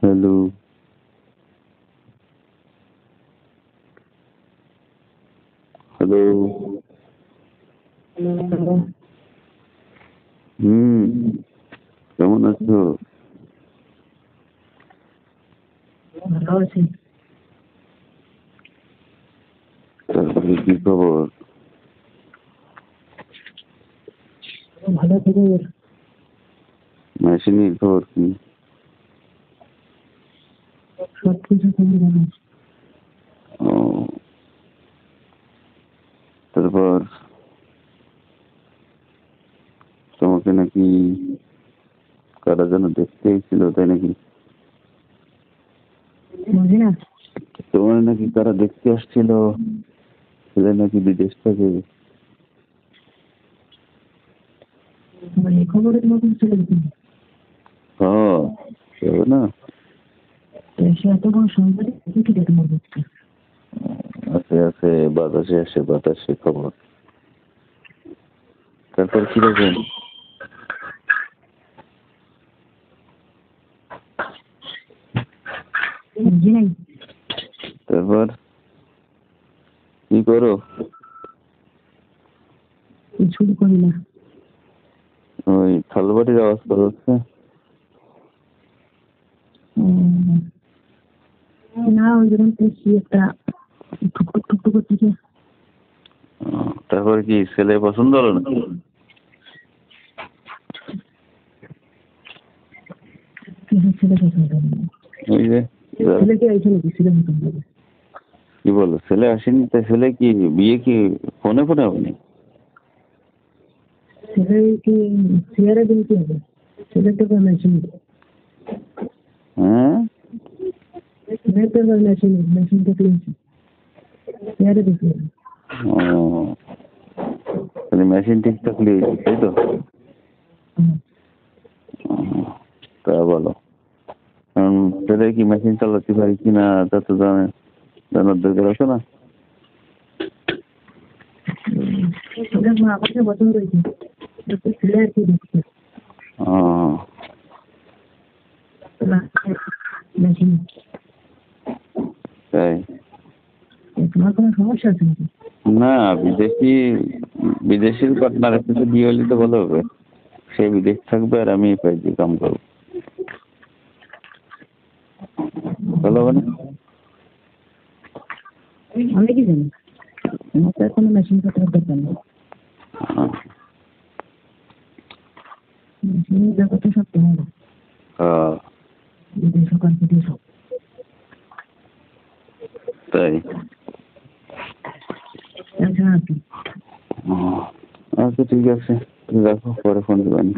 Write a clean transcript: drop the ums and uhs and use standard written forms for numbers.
Hello, hello. হুম, কেমন আছো? ভালো আছি। তারপরে কি খবর? ভালো থেকে মেশিনের খবর কি? সবকিছু খুবই ভালো। ও, তারপর তোমাকে নাকি কারা যেন দেখতে এসেছিল, তাই নাকি? বুঝি না, তোমার নাকি কারা দেখতে আসছিল, ছেলে নাকি বিদেশ থেকে। এই খবরের মতন ছিল কিন্তু হ্যাঁ, কেউ না। সে এত বড় সংবাদ কি দেখে মনে হচ্ছে। আছে আছে, বাতাসে আসে বাতাসে খবর। তারপর কিরকম? বুঝি নাই, তারপর কি করো? কিছুই করি না। ওই থালবাটির আওয়াজ করা হচ্ছে। না, ওই যেরকম করছি একটা ঠুকটুক ঠুকটুক করতেছে। তারপর কি ছেলে পছন্দ হলো না? ছেলে পছন্দ হবে না। ওই যে ছেলেকে আইছে নাকি ছেলে পছন্দ হবে? কি বলো, ছেলে আসেনি? তাই ছেলে কি বিয়ে কি ফোনে ফোনে হয়নি? ছেলে কি চেয়ারে দিন কি হবে? ছেলে তো মেশিন, হ্যাঁ, ছেলে তো মেশিনটা কিনছি চেয়ারে দিতে হবে। ও, তাহলে মেশিন ঠিক থাকলে তাই তো। ও, তা বলো, কারণ ছেলে কি মেশিন চালাতে পারি কিনা তা তো জানার দরকার আছে না? আমাকে পছন্দ হয়েছে, ছেলে আর কি দেখছে ও, মেশিন। তাই তোমার কোনো সমস্যা আছে নাকি? না, বিদেশির পার্টনারের সাথে বিয়ে হলে তো ভালো হবে। সে বিদেশ থাকবে আর আমি পাইছি কাম করবো, ভালো হবে না? আমি কি জানি, আমার তো কোনো মেশিন পত্রের দরকার নেই। মেশিনের ব্যাপারটা সব তোমার, বিদেশ হোক আর বিদেশ হোক। তাই আর কি আচ্ছা, ঠিক আছে, রাখো, পরে ফোন দিবেন।